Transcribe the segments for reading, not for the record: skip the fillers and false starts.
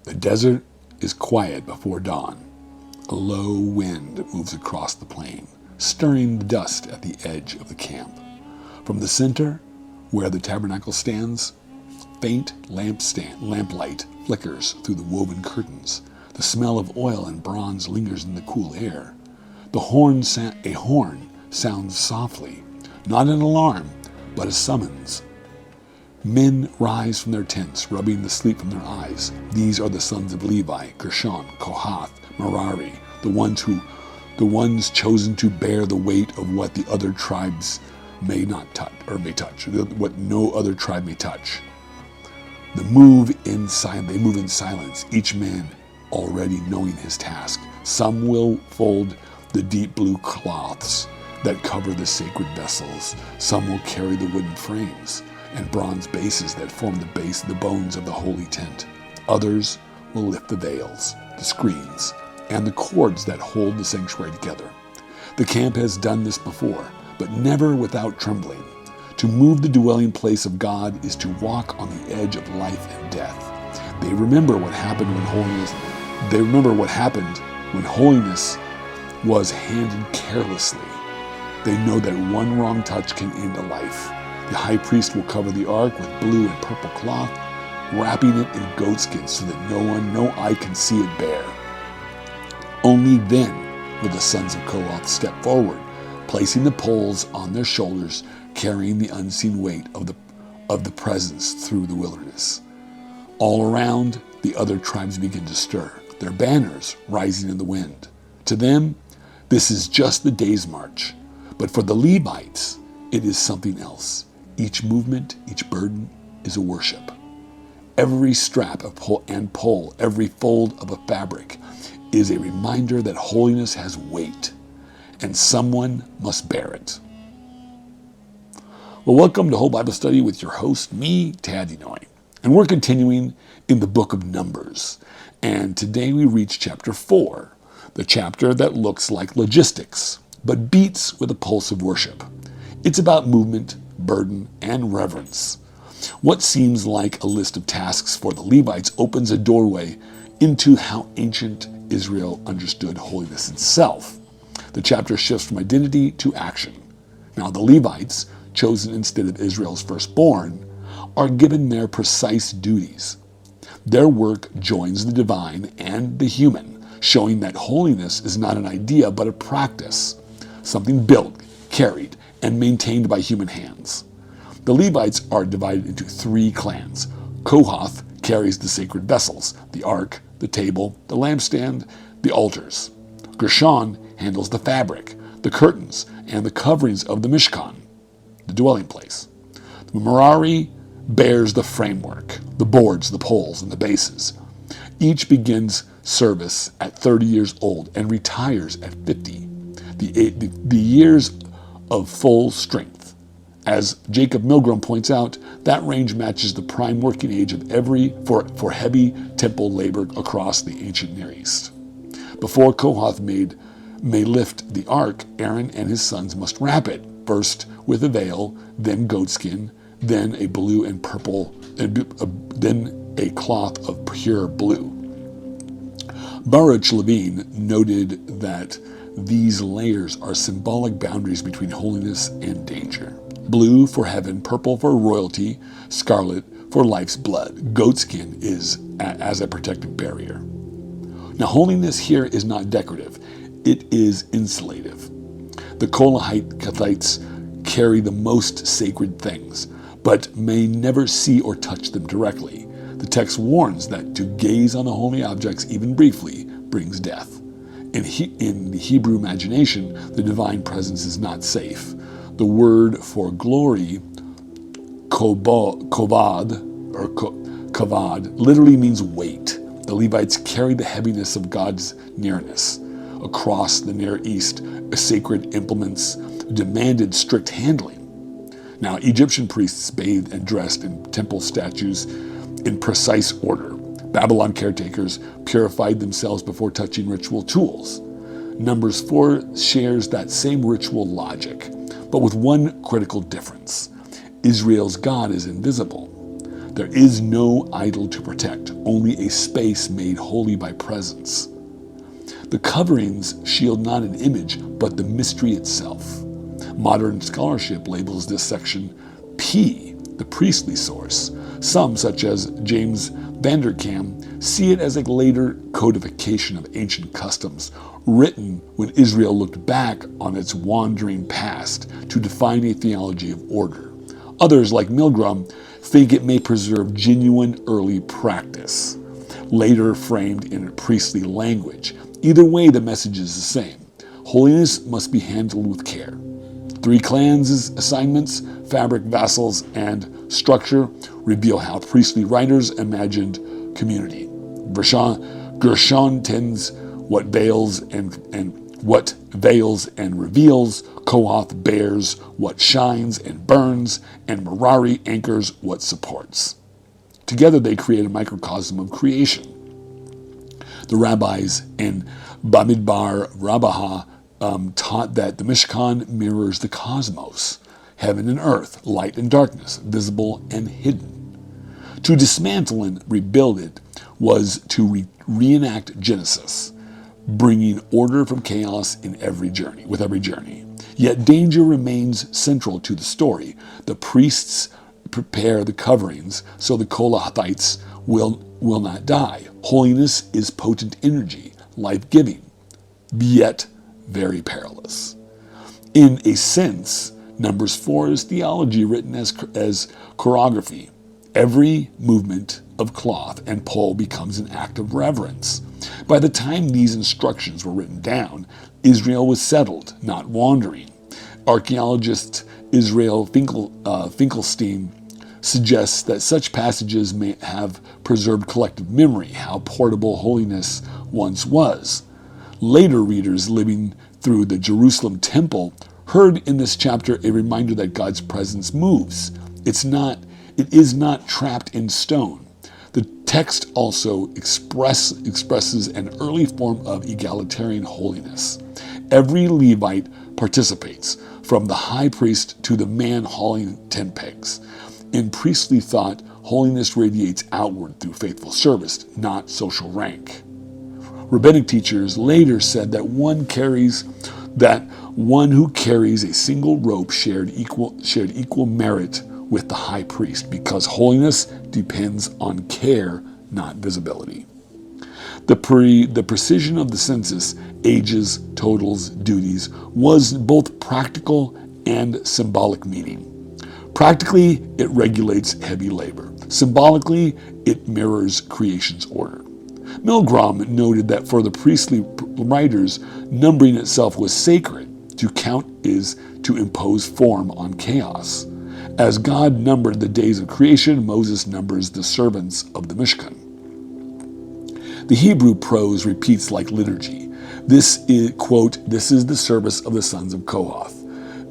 The desert is quiet before dawn. A low wind moves across the plain, stirring the dust at the edge of the camp. From the center, where the tabernacle stands, faint lamplight flickers through the woven curtains. The smell of oil and bronze lingers in the cool air. A horn sounds softly, not an alarm, but a summons. Men rise from their tents, rubbing the sleep from their eyes. These are the sons of Levi, Gershon, Kohath, Merari, the ones chosen to bear the weight of what the other tribes may touch, what no other tribe may touch. They move in silence, each man already knowing his task. Some will fold the deep blue cloths that cover the sacred vessels. Some will carry the wooden frames and bronze bases that form the bones of the holy tent. Others will lift the veils, the screens, and the cords that hold the sanctuary together. The camp has done this before, but never without trembling. To move the dwelling place of God is to walk on the edge of life and death. They remember what happened when holiness was handled carelessly. They know that one wrong touch can end a life. The high priest will cover the ark with blue and purple cloth, wrapping it in goatskin so that no eye can see it bare. Only then will the sons of Kohath step forward, placing the poles on their shoulders, carrying the unseen weight of the presence through the wilderness. All around, the other tribes begin to stir, their banners rising in the wind. To them, this is just the day's march. But for the Levites, it is something else. Each movement, each burden is a worship. Every strap and pole, every fold of a fabric is a reminder that holiness has weight, and someone must bear it. Well, welcome to Whole Bible Study with your host, me, Tad Inoue. And we're continuing in the book of Numbers. And today we reach chapter 4, the chapter that looks like logistics, but beats with a pulse of worship. It's about movement, burden, and reverence. What seems like a list of tasks for the Levites opens a doorway into how ancient Israel understood holiness itself. The chapter shifts from identity to action. Now the Levites, chosen instead of Israel's firstborn, are given their precise duties. Their work joins the divine and the human, showing that holiness is not an idea but a practice, something built, carried, and maintained by human hands. The Levites are divided into 3 clans. Kohath carries the sacred vessels, the ark, the table, the lampstand, the altars. Gershon handles the fabric, the curtains, and the coverings of the Mishkan, the dwelling place. The Merari bears the framework, the boards, the poles, and the bases. Each begins service at 30 years old and retires at 50. The years of full strength. As Jacob Milgrom points out, that range matches the prime working age of for heavy temple labor across the ancient Near East. Before Kohath may lift the ark, Aaron and his sons must wrap it, first with a veil, then goatskin, then a blue and purple, then a cloth of pure blue. Baruch Levine noted that these layers are symbolic boundaries between holiness and danger. Blue for heaven, purple for royalty, scarlet for life's blood. Goatskin is as a protective barrier. Now, holiness here is not decorative. It is insulative. The Kohathites carry the most sacred things, but may never see or touch them directly. The text warns that to gaze on the holy objects, even briefly, brings death. In the Hebrew imagination, the divine presence is not safe. The word for glory, kavod, literally means weight. The Levites carry the heaviness of God's nearness. Across the Near East, sacred implements demanded strict handling. Now, Egyptian priests bathed and dressed in temple statues in precise order. Babylon caretakers purified themselves before touching ritual tools. Numbers 4 shares that same ritual logic, but with one critical difference. Israel's God is invisible. There is no idol to protect, only a space made holy by presence. The coverings shield not an image, but the mystery itself. Modern scholarship labels this section P, the priestly source. Some, such as James Vanderkam, see it as a later codification of ancient customs, written when Israel looked back on its wandering past to define a theology of order. Others, like Milgrom, think it may preserve genuine early practice, later framed in a priestly language. Either way, the message is the same. Holiness must be handled with care. 3 clans' assignments, fabric, vassals, and structure reveal how priestly writers imagined community. Gershon tends what veils and reveals. Kohath bears what shines and burns, and Merari anchors what supports. Together they create a microcosm of creation. The rabbis in Bamidbar Rabbah taught that the Mishkan mirrors the cosmos, heaven and earth, light and darkness, visible and hidden. To dismantle and rebuild it was to reenact Genesis, bringing order from chaos with every journey. Yet danger remains central to the story. The priests prepare the coverings so the Kohathites will not die. Holiness is potent energy, life-giving, yet very perilous. In a sense, Numbers 4 is theology written as choreography. Every movement of cloth and pole becomes an act of reverence. By the time these instructions were written down, Israel was settled, not wandering. Archaeologist Israel Finkelstein suggests that such passages may have preserved collective memory, how portable holiness once was. Later readers living through the Jerusalem temple heard in this chapter a reminder that God's presence moves. It is not trapped in stone. The text also expresses an early form of egalitarian holiness. Every Levite participates, from the high priest to the man hauling tent pegs. In priestly thought, holiness radiates outward through faithful service, not social rank. Rabbinic teachers later said that one who carries a single rope shared equal merit with the high priest, because holiness depends on care, not visibility. The precision of the census, ages, totals, duties, was both practical and symbolic meaning. Practically, it regulates heavy labor. Symbolically, it mirrors creation's order. Milgrom noted that for the priestly writers, numbering itself was sacred. To count is to impose form on chaos. As God numbered the days of creation, Moses numbers the servants of the Mishkan. The Hebrew prose repeats like liturgy. This is, quote, "This is the service of the sons of Kohath.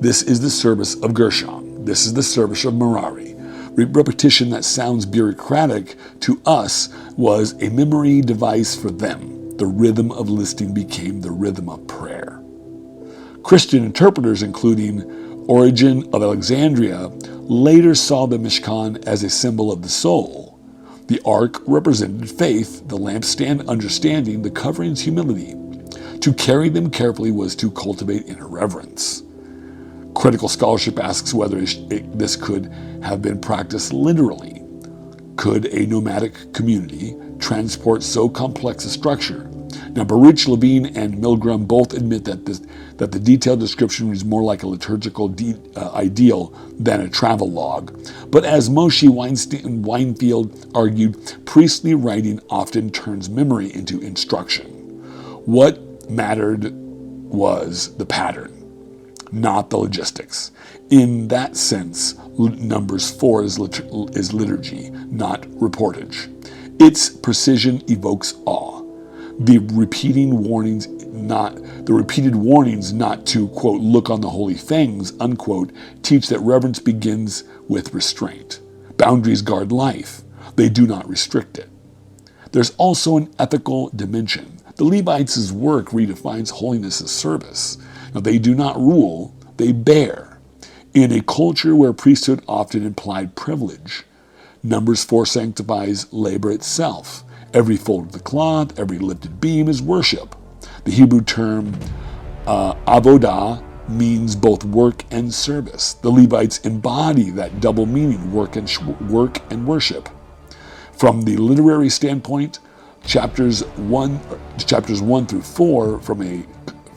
This is the service of Gershon. This is the service of Merari." Repetition that sounds bureaucratic to us was a memory device for them. The rhythm of listening became the rhythm of prayer. Christian interpreters, including Origen of Alexandria, later saw the Mishkan as a symbol of the soul. The ark represented faith, the lampstand understanding, the coverings humility. To carry them carefully was to cultivate inner reverence. Critical scholarship asks whether this could have been practiced literally. Could a nomadic community transport so complex a structure? Now, Baruch Levine and Milgrom both admit that the detailed description is more like a liturgical ideal than a travel log. But as Moshe Weinfeld argued, priestly writing often turns memory into instruction. What mattered was the pattern, not the logistics. In that sense, Numbers 4 is liturgy, not reportage. Its precision evokes awe. The repeated warnings not to, quote, look on the holy things, unquote, teach that reverence begins with restraint. Boundaries guard life. They do not restrict it. There's also an ethical dimension. The Levites' work redefines holiness as service. Now, they do not rule, they bear. In a culture where priesthood often implied privilege, Numbers 4 sanctifies labor itself. Every fold of the cloth, every lifted beam is worship. The Hebrew term Avodah means both work and service. The Levites embody that double meaning, work and worship. From the literary standpoint, chapters 1 through 4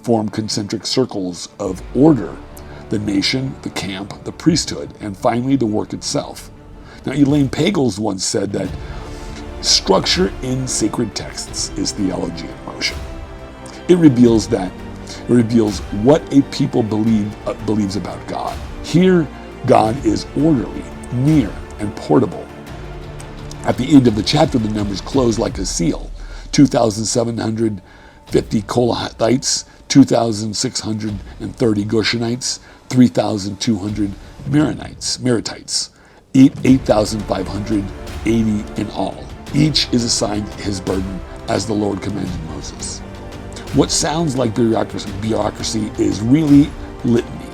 form concentric circles of order: the nation, the camp, the priesthood, and finally the work itself. Now, Elaine Pagels once said that structure in sacred texts is theology in motion. It reveals what a people believes about God. Here, God is orderly, near, and portable. At the end of the chapter, the numbers close like a seal: 2,750 Kohathites, 2,630 Gershonites, 3,200 Merarites, 8,580 in all. Each is assigned his burden as the Lord commanded Moses. What sounds like bureaucracy is really litany.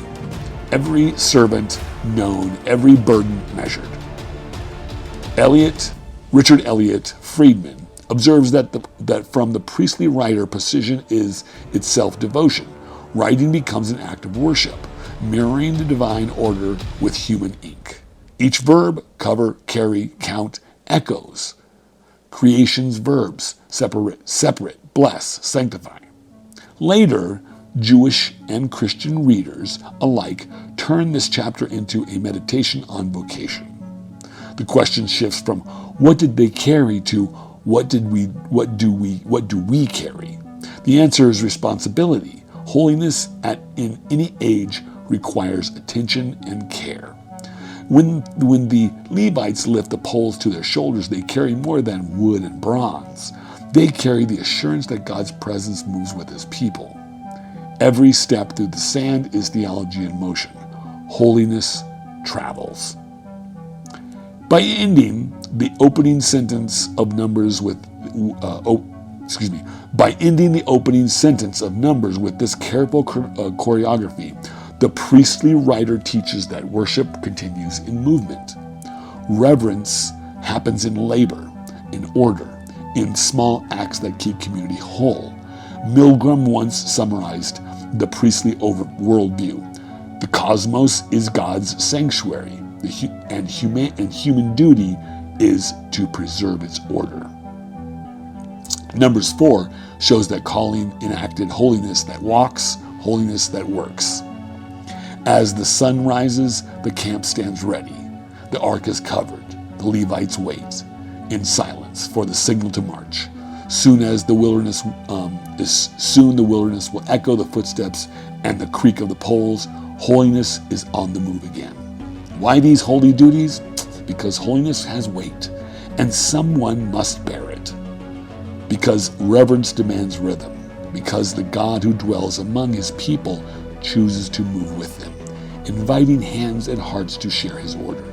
Every servant known, every burden measured. Richard Elliott Friedman observes that from the priestly writer, precision is itself devotion. Writing becomes an act of worship, mirroring the divine order with human ink. Each verb, cover, carry, count, echoes creation's verbs: separate, bless, sanctify. Later, Jewish and Christian readers alike turn this chapter into a meditation on vocation. The question shifts from what did they carry to what do we carry? The answer is responsibility. Holiness in any age requires attention and care. When the Levites lift the poles to their shoulders, they carry more than wood and bronze. They carry the assurance that God's presence moves with his people. Every step through the sand is theology in motion. Holiness travels. By ending the opening sentence of Numbers with this careful choreography, the priestly writer teaches that worship continues in movement. Reverence happens in labor, in order, in small acts that keep community whole. Milgrom once summarized the priestly worldview: the cosmos is God's sanctuary, and human duty is to preserve its order. Numbers 4 shows that calling enacted holiness that walks, holiness that works. As the sun rises, the camp stands ready. The ark is covered. The Levites wait in silence for the signal to march. Soon the wilderness will echo the footsteps and the creak of the poles. Holiness is on the move again. Why these holy duties? Because holiness has weight, and someone must bear it. Because reverence demands rhythm. Because the God who dwells among his people chooses to move with them, inviting hands and hearts to share his order.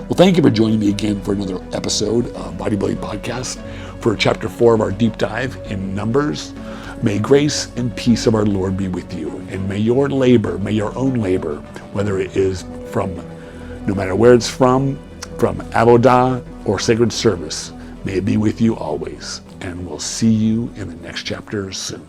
Well, thank you for joining me again for another episode of Body Blade Podcast for Chapter 4 of our deep dive in Numbers. May grace and peace of our Lord be with you, and may your own labor, whether it is no matter where it's from Avodah or sacred service, may it be with you always. And we'll see you in the next chapter soon.